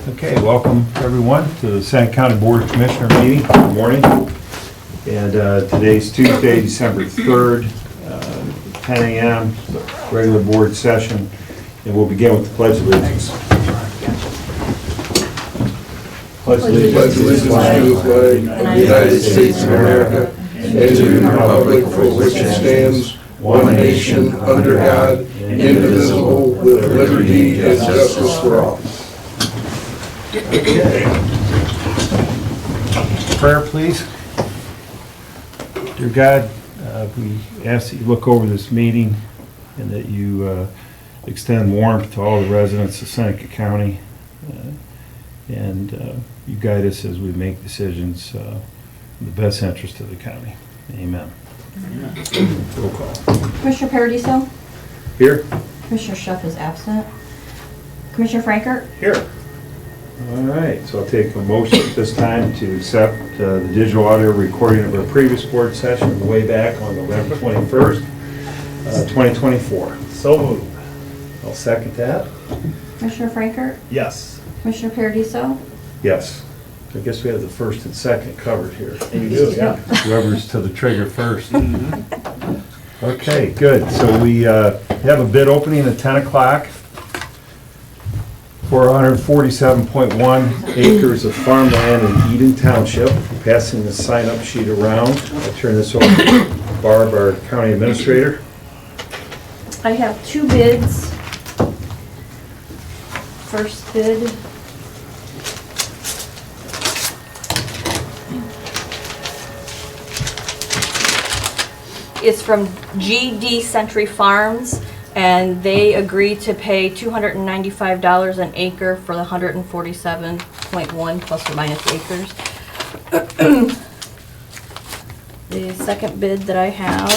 Okay, welcome everyone to the Santa County Board of Commissioner meeting. Good morning. And today's Tuesday, December 3rd, 10 a.m., regular board session. And we'll begin with the Pledge of Allegiance. Pledge allegiance to the flag of the United States of America and to the republic for which it stands, one nation, under God, indivisible, with liberty and justice for all. Okay. Prayer, please. Dear God, we ask that you look over this meeting and that you extend warmth to all the residents of Seneca County. And you guide us as we make decisions in the best interest of the county. Amen. Roll call. Commissioner Paradiso? Here? Commissioner Schuff is absent. Commissioner Frankert? Here. All right, so I'll take a motion at this time to accept the digital audio recording of our previous board session way back on November 21st, 2024. So moved. I'll second that. Commissioner Frankert? Yes. Commissioner Paradiso? Yes. I guess we have the first and second covered here. You do, yeah. Whoever's to the trigger first. Okay, good. So we have a bid opening at 10 o'clock for 147.1 acres of farmland in Eden Township. Passing the sign-up sheet around. I'll turn this over to Barb, our county administrator. I have two bids. First bid is from GD Century Farms, and they agreed to pay $295 an acre for the 147.1 plus or minus acres. The second bid that I have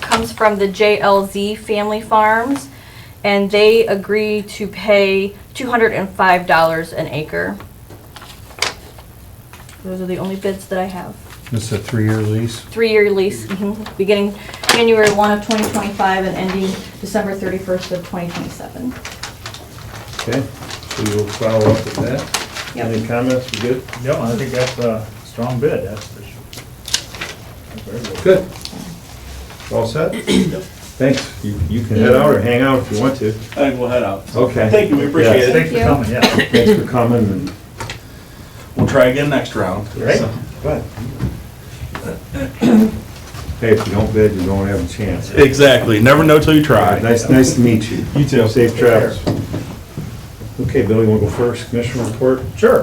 comes from the JLZ Family Farms, and they agree to pay $205 an acre. Those are the only bids that I have. This is a 3-year lease. 3-year lease, beginning January 1 of 2025 and ending December 31st of 2027. Okay, so you'll follow up with that. Yep. Any comments? We good? No, I think that's a strong bid, that's for sure. That's very good. Good. All set? Thanks. You can head out or hang out if you want to. I think we'll head out. Okay. Thank you, we appreciate Yes. it. Thanks for you. coming, yeah. Thanks for coming. And We'll try again next round. Right? So, Good. hey, if you don't bid, you don't have a chance. exactly. Never know till you try. Nice to meet you. You too. Safe travels. Okay, Billy, you want to go first? Commissioner report? Sure.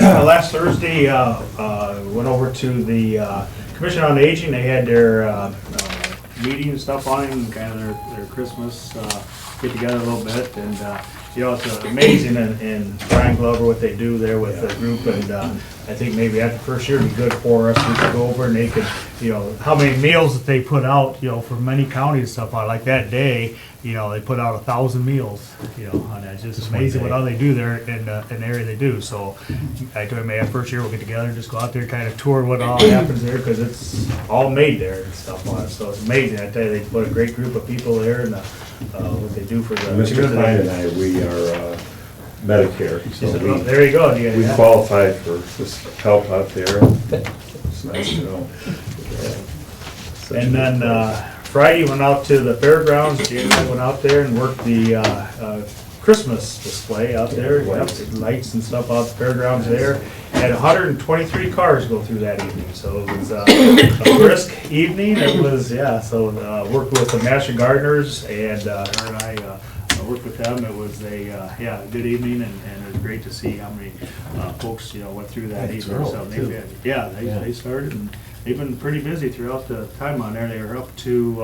Last Thursday, went over to the Commission on Aging. They had their meeting and stuff on it, and kind of their Christmas get together a little bit. And it's amazing in Brian Glover what they do there with the group. And I think maybe after the first year it'd be good for us. We could go over and they could, how many meals that they put out, for many counties and stuff like that day. They put out 1,000 meals, and it's just amazing what all they do there in the area they do. So I told him, that first year we'll get together and just go out there and kind of tour what all happens there, because it's all made there and stuff on it. So it's amazing. I tell you, they put a great group of people there, and what they do for the Mr. Klein and I, we are Medicare, so there you go. Yeah, we qualified for this help out there. It's nice to know. And then Friday, went out to the fairgrounds. Jim and I went out there and worked the Christmas display out there. Lights and stuff out the fairgrounds there. Had 123 cars go through that evening, so it was a brisk evening. It was, so worked with the National Gardeners, and her and I worked with them. It was a good evening, and it was great to see how many folks went through that evening. So they started, and they've been pretty busy throughout the time on there. They were up to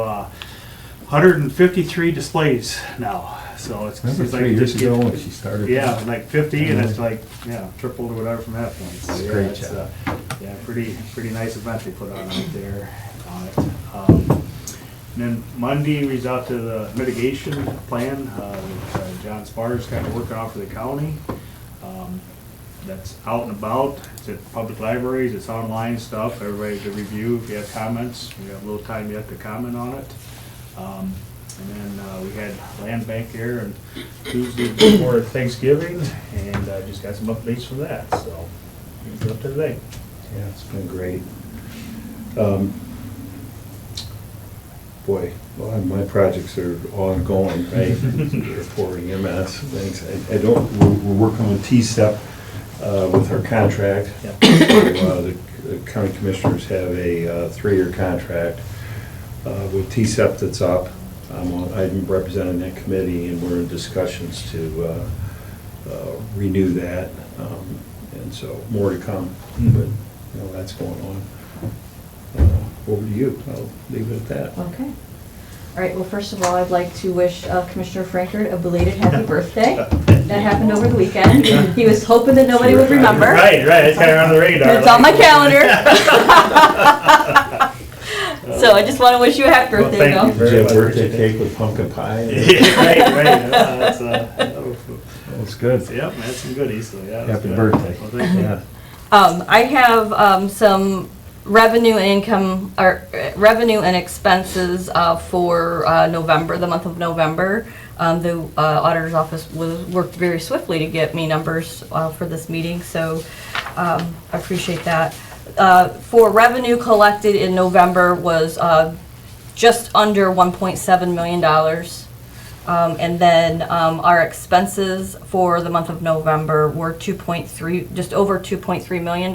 153 displays now. So it's Remember like 3 years ago when she started? yeah, like 50, and it's like tripled or whatever from that point. So, That's a yeah, great it's job. pretty nice event they put on out there on it. And then Monday we was out to the mitigation plan. John Sparta's kind of working off for the county. That's out and about. It's at public libraries. It's online stuff. Everybody to review. If you have comments, we have a little time yet to comment on it. And then we had land bank here and Tuesday before Thanksgiving, and just got some updates from that, so it's up to today. Yeah, it's been great. Boy, a lot of my projects are ongoing, right? Reporting MS, things. I don't, we're working with T-STEP with our contract. Yep. So, the county commissioners have a 3-year contract with T-STEP that's up. I'm representing that committee, and we're in discussions to renew that. And so more to come, but that's going on. Over to you. I'll leave it at that. Okay. All right, well, first of all, I'd like to wish Commissioner Frankert a belated happy birthday. That happened over the weekend. He was hoping that nobody would remember. Right, it's kind of on the radar. It's on my calendar. So I just want to wish you a happy Well, birthday, thank you Bill. Did you have very much. birthday cake with pumpkin pie? Right. That's good. Yep, had some goodies, so yeah. Happy good. birthday. Well, thank you. Yeah. I have some revenue and income, or revenue and expenses for November, the month of November. The auditor's office worked very swiftly to get me numbers for this meeting, so I appreciate that. For revenue collected in November was just under $1.7 million. And then our expenses for the month of November were just over $2.3 million.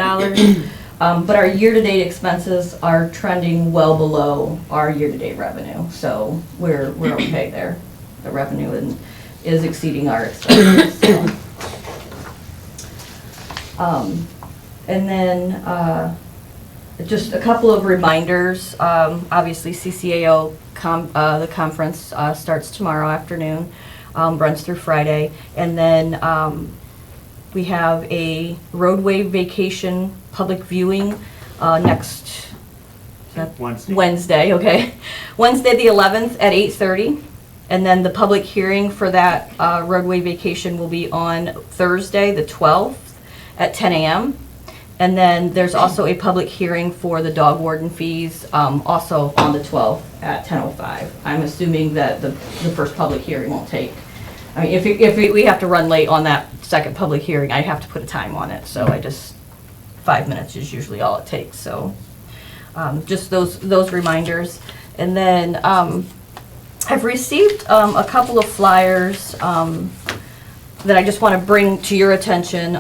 But our year-to-date expenses are trending well below our year-to-date revenue, so we're okay there. The revenue is exceeding our expenses. So. And then just a couple of reminders. Obviously, CCAO the conference starts tomorrow afternoon, runs through Friday, and then we have a roadway vacation public viewing next Wednesday. Okay, Wednesday the 11th at 8:30, and then the public hearing for that roadway vacation will be on Thursday the 12th at 10 a.m. And then there's also a public hearing for the dog warden fees, also on the 12th at 10:05. I'm assuming that the first public hearing won't take, I mean, if we have to run late on that second public hearing, I have to put a time on it, so 5 minutes is usually all it takes, so just those reminders. And then I've received a couple of flyers that I just want to bring to your attention.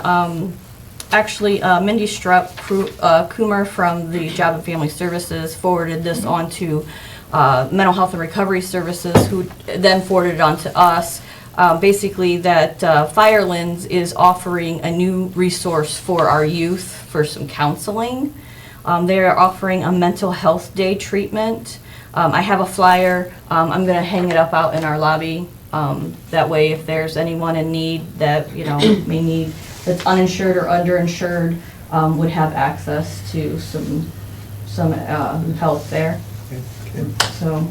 Actually, Mindy Strupp, Coomer from the Job and Family Services forwarded this on to Mental Health and Recovery Services, who then forwarded it on to us. Basically, that Firelands is offering a new resource for our youth for some counseling. They are offering a mental health day treatment. I have a flyer. I'm going to hang it up out in our lobby. That way, if there's anyone in need that may need, that's uninsured or underinsured, would have access to some help there. Okay. So,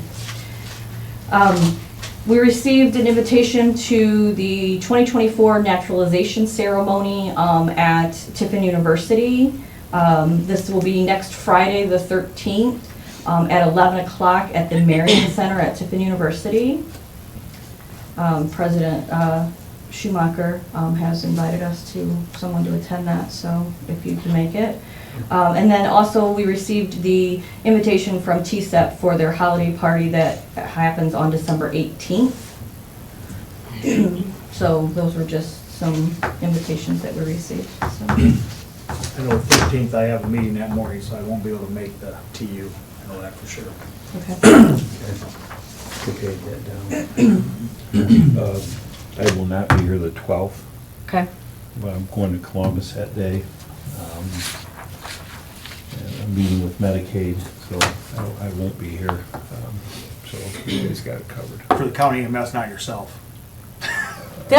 we received an invitation to the 2024 naturalization ceremony at Tiffin University. This will be next Friday, the 13th, at 11 o'clock at the Marion Center at Tiffin University. President Schumacher has invited us someone to attend that, so if you can make it. And then also we received the invitation from TSEP for their holiday party that happens on December 18th. So those were just some invitations that we received. So. I know the 15th I have a meeting that morning, so I won't be able to make the TU. I know that for sure. Okay. Okay, that down. I will not be here the 12th, Okay. but I'm going to Columbus that day. And I'm meeting with Medicaid, so I won't be here. So you guys got it covered. For the county EMS, not yourself. I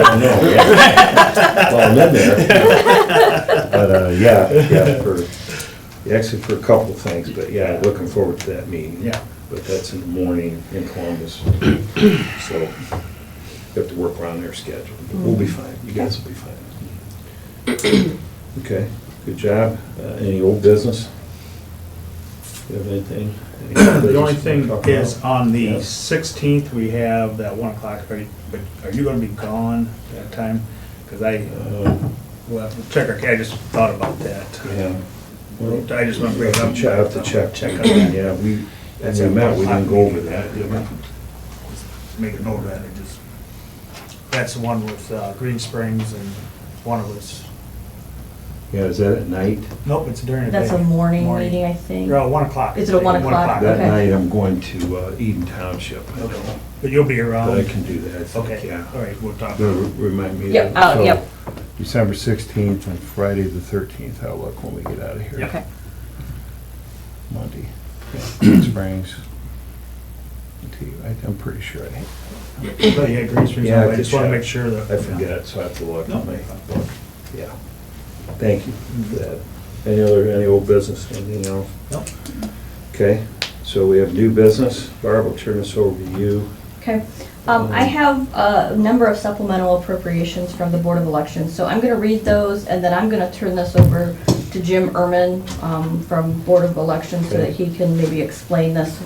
don't know, yeah. Well, I'm in there. But, actually for a couple of things, but yeah, looking forward to that meeting. Yeah. But that's in the morning in Columbus. So we have to work around their schedule. But we'll be fine. You guys will be fine. Okay, good job. Any old business? You have anything? The only thing Talk is, about? on the Yeah. 16th, we have that 1 o'clock, but are you gonna be gone that time? Because well, check I just thought about that. Yeah. Well, I just want to bring it up. I have to check. Check on that. Yeah, when That's we at met, 1 we didn't o'clock go over meeting. that, did we? Make a note of that, that's the one with Green Springs and one of us. Yeah, is that at night? Nope, it's during the day. That's a morning meeting, I think. No, 1 o'clock. Is it a 1 o'clock? That Okay. night, I'm going to Eden Township. Okay. But you'll be around? But I can do that, I think, Okay, yeah. all right, we'll talk. That'll Remind me. of Yep, that. So, yep. December 16th and Friday the 13th, I'll look when we get out of here. Okay. Monday. Yeah, Green Springs. I'm pretty sure I I thought you had Green Springs, Yeah, I I could just want to check. make sure that. I forget, so I have to look. No. Yeah. Thank you for that. Any old business, anything else? No. Okay, so we have new business. Barb, I'll turn this over to you. Okay. I have a number of supplemental appropriations from the Board of Elections, so I'm going to read those, and then I'm going to turn this over to Jim Erman from Board of Elections so that he can maybe explain this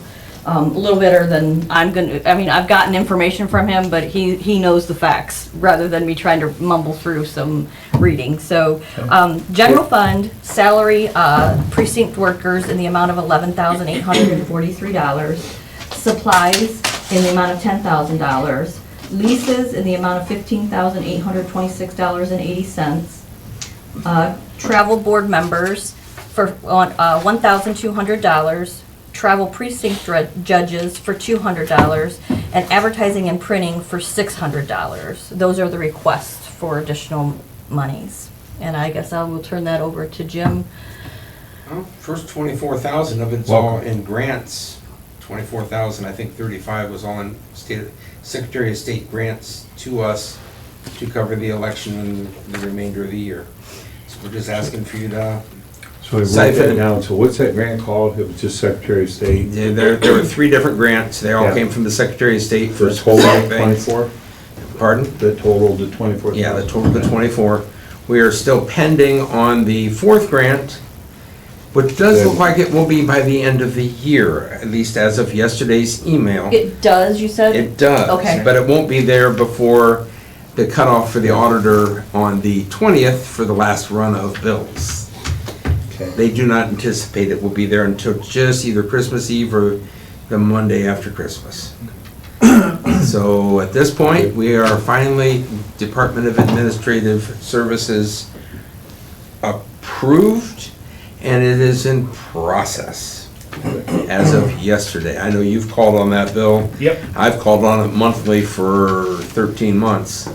a little better than I'm going to. I mean, I've gotten information from him, but he knows the facts rather than me trying to mumble through some reading. So, general fund, salary precinct workers in the amount of $11,843. Supplies in the amount of $10,000. Leases in the amount of $15,826.80. Travel board members for $1,200. Travel precinct judges for $200. And advertising and printing for $600. Those are the requests for additional monies. And I guess I will turn that over to Jim. Well, first 24,000 of it's all in grants. 24,000, I think 35 was all in Secretary of State grants to us to cover the election and the remainder of the year. So we're just asking for you to, So we wrote Siphon. that down. So what's that grant called? It was just Secretary of State? there were 3 different grants. They all Yeah. came from the Secretary of State for For total specific things. 24? Pardon? The total to 24? Yeah, the total of 24. We are still pending on the 4th grant, which does look like it will be by the end of the year, at least as of yesterday's email. It does, you said? It does. Okay. But it won't be there before the cutoff for the auditor on the 20th for the last run of bills. Okay. They do not anticipate it will be there until just either Christmas Eve or the Monday after Christmas. So at this point, we are finally, Department of Administrative Services approved, and it is in process as of yesterday. I know you've called on that, Bill. Yep. I've called on it monthly for 13 months.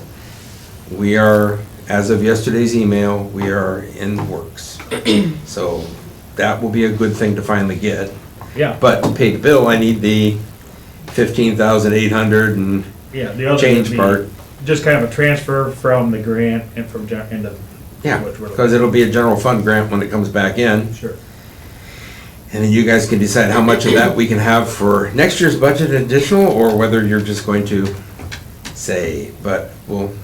We are, as of yesterday's email, we are in works. So that will be a good thing to finally get. Yeah, But to pay the bill, I need the 15,800 and yeah, the other change would be part. just kind of a transfer from the grant and from, into. Yeah, what we're because it'll be a general fund grant when it comes back in. Sure. And then you guys can decide how much of that we can have for next year's budget additional, or whether you're just going to say, but we'll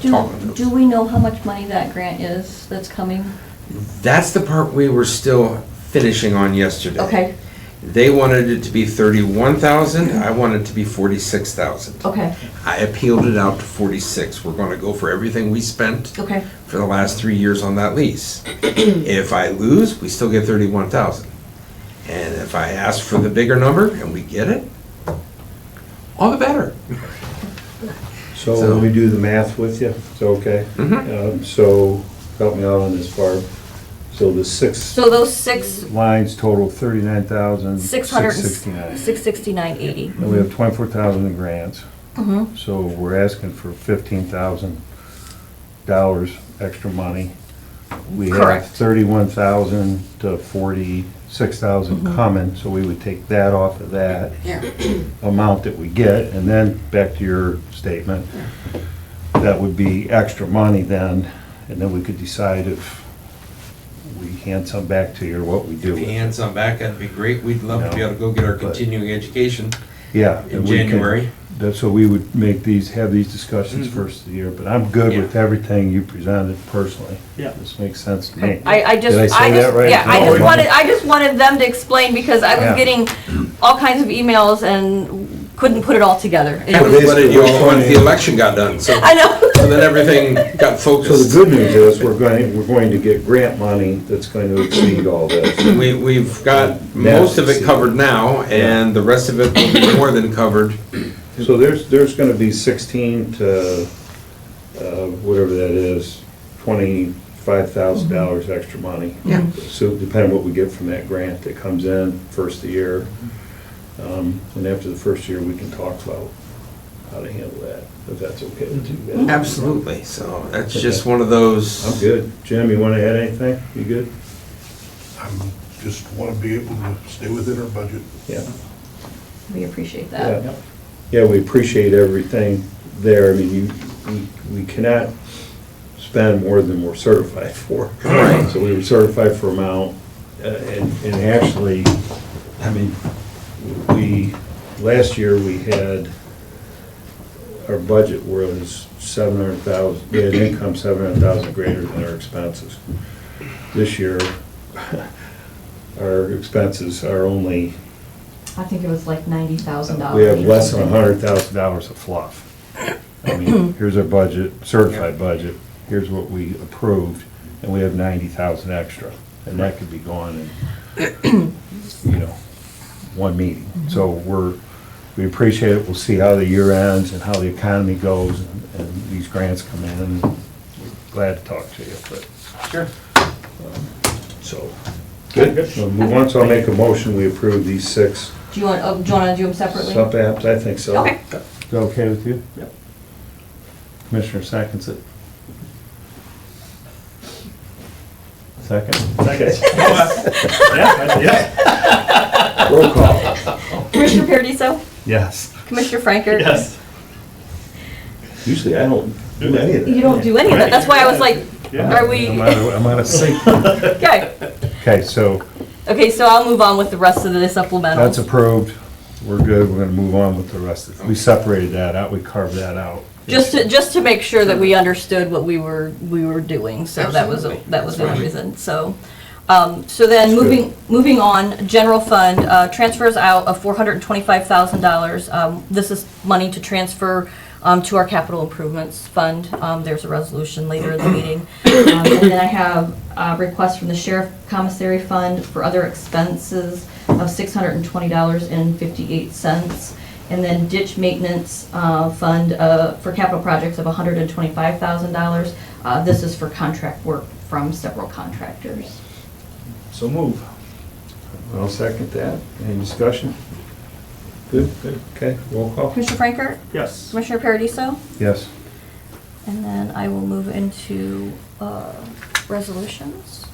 talk on those. Do we know how much money that grant is that's coming? That's the part we were still finishing on yesterday. Okay, They wanted it to be 31,000, I wanted it to be 46,000. okay, I appealed it out to 46. We're gonna go for everything we spent okay. for the last 3 years on that lease. If I lose, we still get 31,000. And if I ask for the bigger number and we get it, all the better. So So- let me do the math with you, is that okay? Mhm. So help me out on this, Barb. So the 6 So those six, lines total 39,669. 669.80. And we have 24,000 in grants. Mm-hmm. So we're asking for $15,000 extra money. We have Correct. 31,000 to 46,000 coming, so we would take that off of that Yeah. amount that we get, and then back to your statement, that would be extra money then, and then we could decide if we hand some back to you or what we do If with you it. hand some back, that'd be great. We'd love to be able to go get our continuing education Yeah. in and we can- January. that's what we would have these discussions first of the year, but I'm good with everything you presented personally. Yeah. This makes sense to me. I just, Did I say that right? yeah, No, I just wanted them to explain because I Yeah. was getting all kinds of emails and couldn't put it all together. It Kind of was- let it you all once the election got done, so I know. so then everything got So the focused. good news is, we're going to get grant money that's going to exceed all this. We've got most of it covered now, and the rest of it will be more than covered. So there's gonna be 16 to, whatever that is, $25,000 extra money. Yeah. So depending what we get from that grant that comes in first of the year. And after the first year, we can talk about how to handle that, if that's okay with you guys. Absolutely, so that's just one of those. I'm good. Jim, you wanna add anything? You good? I'm just want to be able to stay within our budget. Yeah. We appreciate that. Yeah. Yeah, we appreciate everything there. I mean, we cannot spend more than we're certified for. Right. So we were certified for amount, and actually, I mean, last year, we had, our budget was 700,000, we had income 700,000 greater than our expenses. This year, our expenses are only, I think it was like $90,000. we have less than $100,000 of fluff. I mean, here's our budget, certified budget, here's what we approved, and we have 90,000 extra. And that could be gone in, one meeting. So we appreciate it, we'll see how the year ends and how the economy goes, and these grants come in, and we're glad to talk to you, but, Sure. so. Good, we'll move on, so I'll make a motion, we approve these 6 Do you want to do them separately? sub-apps, I think so. Okay. Is that okay with you? Yep. Commissioner seconds it. Second? Seconds. Yeah. Roll call. Commissioner Paradiso? Yes. Commissioner Franker? Yes. Usually I don't do any of that. You don't do any of that. That's why I was like, are we, I'm out of sync. okay. Okay, so Okay, so I'll move on with the rest of the that's supplementals. approved. We're good. We're gonna move on with the rest of it. We separated that out. We carved that out. Just to make sure that we understood what we were doing, so that was Absolutely. the only That's reason, so. So then, That's good. moving on, general fund, transfers out of $425,000. This is money to transfer to our capital improvements fund. There's a resolution later in the meeting. And then I have a request from the sheriff commissary fund for other expenses of $620.58. And then ditch maintenance fund for capital projects of $125,000. This is for contract work from several contractors. So move. I'll second that. Any discussion? Good, okay, roll call. Commissioner Franker? Yes. Commissioner Paradiso? Yes. And then I will move into resolutions.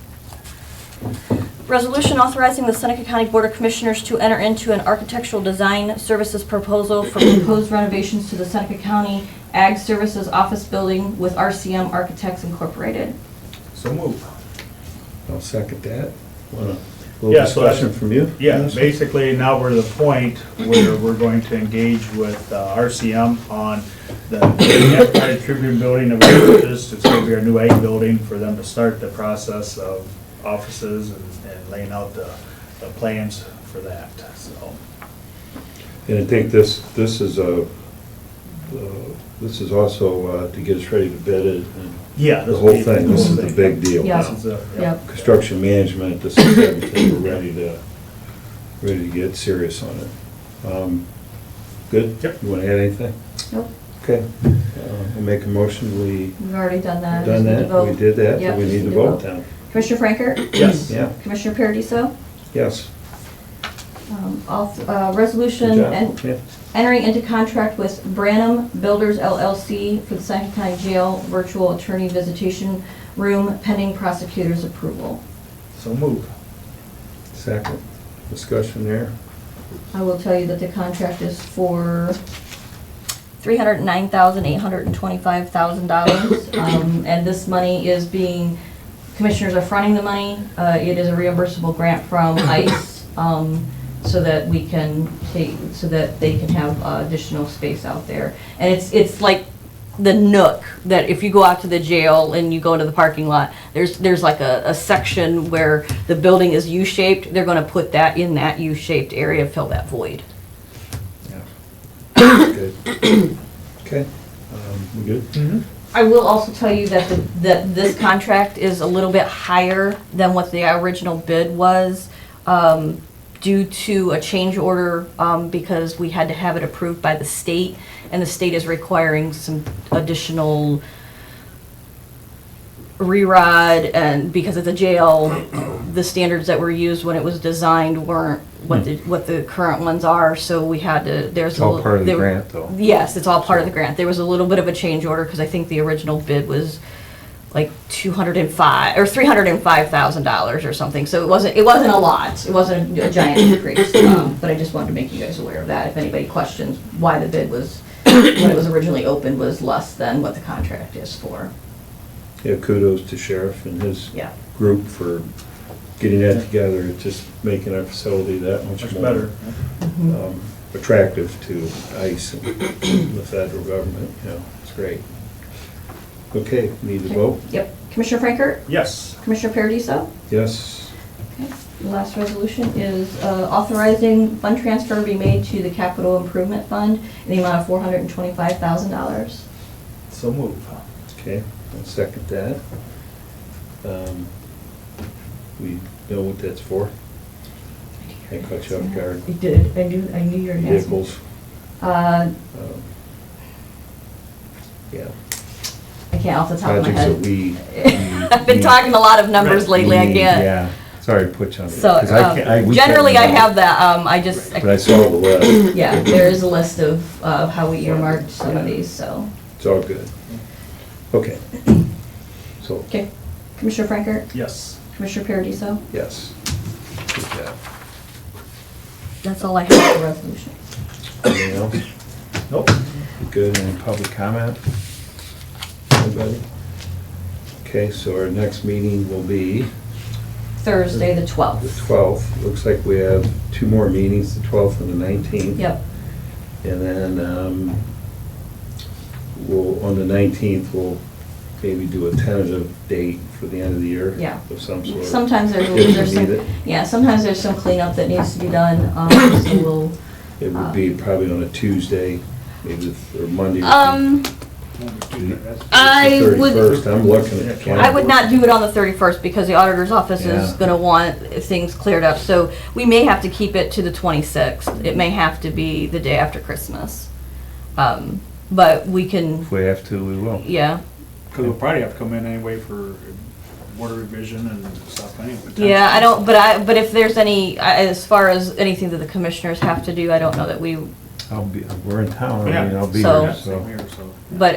Resolution authorizing the Seneca County Board of Commissioners to enter into an architectural design services proposal for proposed renovations to the Seneca County Ag Services Office Building with RCM Architects Incorporated. So move. I'll second that. Want a Yeah, little so discussion from you? Yeah, basically now we're at the point where we're going to engage with RCM on the Enterprise Tribune Building of Averages. It's going to be our new ag building for them to start the process of offices and laying out the plans for that, so. And I think this is also to get us ready to bid it, and Yeah. the whole thing, this is the big deal. Yeah. This is a- Yep. Construction management, this is everything, we're ready to get serious on it. Good? Yep. You want to add anything? Nope. Okay, we'll make a motion, we We've already done that. done Just need to that, we vote. did that, Yep, but we just need to need to vote vote. then. Commissioner Franker? Yes. Yeah, Commissioner Paradiso? yes. Resolution Good job. and Yeah. entering into contract with Branham Builders LLC for the Seneca County Jail Virtual Attorney Visitation Room pending prosecutor's approval. So move. Second, discussion there. I will tell you that the contract is for $309,825,000. And this money is being, commissioners are fronting the money. It is a reimbursable grant from ICE. so that we can take, so that they can have additional space out there. And it's like the nook that if you go out to the jail and you go into the parking lot, there's like a section where the building is U-shaped. They're gonna put that in that U-shaped area, fill that void. Good. Okay, we good? I will also tell you that that this contract is a little bit higher than what the original bid was, due to a change order, because we had to have it approved by the state, and the state is requiring some additional re-rod, and because it's a jail, the standards that were used when it was designed weren't what the current ones are, so we had to, there's It's a all little. part of the grant, though. Yes, it's all part of the grant. There was a little bit of a change order, because I think the original bid was like $205 or $305,000 or something, so it wasn't a lot. It wasn't a giant increase, but I just wanted to make you guys aware of that. If anybody questions why the bid was, when it was originally opened, was less than what the contract is for. Yeah, kudos to Sheriff and his Yeah. group for getting that together. It's just making our facility that much Much more better. attractive to ICE and the federal government. Yeah, it's great. Okay, need to vote? Yep. Commissioner Frankert? Yes. Commissioner Paradiso? Yes. Okay. The last resolution is authorizing fund transfer to be made to the capital improvement fund in the amount of $425,000. So move. Okay, I'll second that. We know what that's for? I caught you off guard. You did. I knew you were asking. Vehicles. Uh, Yeah. I can't off the top of my Projects that head. we. I've been talking a lot of numbers lately, I can't. Yeah, sorry to put you on. So, 'cause I can't- we generally I can't have that, I just, But I saw the list. yeah, there is a list of how we earmarked some of these, so. It's all good. Okay. So, Okay. Commissioner Frankert? Yes. Commissioner Paradiso? yes. Good job. That's all I have for resolution. Anything else? Nope. Good, any public comment? Anybody? Okay, so our next meeting will be Thursday, the the 12th. 12th. Looks like we have two more meetings, the 12th and the 19th. Yep. And then we'll, on the 19th, we'll maybe do a tentative date for the end of the year. Yeah. Of some sort. Sometimes If there's we some, need it. yeah, sometimes there's some cleanup that needs to be done, so we'll, It would be probably on a Tuesday, maybe, or Monday. I would, 31st, I'm looking at the calendar. I would not do it on the 31st because the auditor's office is Yeah. gonna want things cleared up, so we may have to keep it to the 26th. It may have to be the day after Christmas. But we can, If we have to, we will. yeah, Because we'll probably have to come in anyway for border revision and stuff anyway. yeah, I don't, but if there's any, as far as anything that the commissioners have to do, I don't know that we, We're in town, I mean, I'll be So- here, Yeah, so. same here, so. but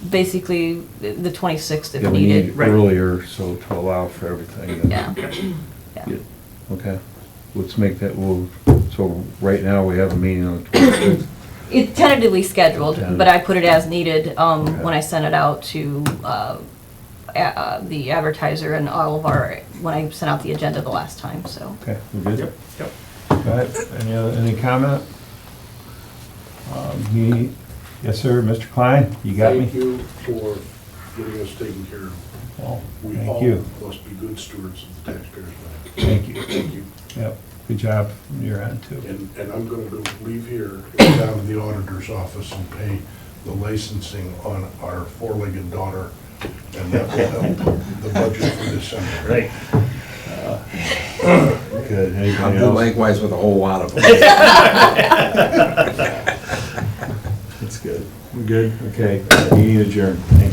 basically, the 26th if Yeah, we need needed. Right. earlier, so to allow for everything. Yeah. Yeah. Okay, let's make that, so right now, we have a meeting on the 26th. It's tentatively scheduled, but I put it as needed when I sent it out to the advertiser and all of our, when I sent out the agenda the last time, so. Okay, we're good? Yep, yep. All right, any comment? Yes, sir, Mr. Klein, you got me? Thank you for getting us taken care of. Oh, We thank all you, must be good stewards of the taxpayers' money. thank you. Thank you. Yep, good job from your end, too. And I'm gonna go leave here, go down to the auditor's office and pay the licensing on our four-legged daughter, and that will help the budget for December. Right. Good, I'll anybody do else? likewise with a whole lot of them. That's good. We're good? Okay, meeting adjourned. Thank you.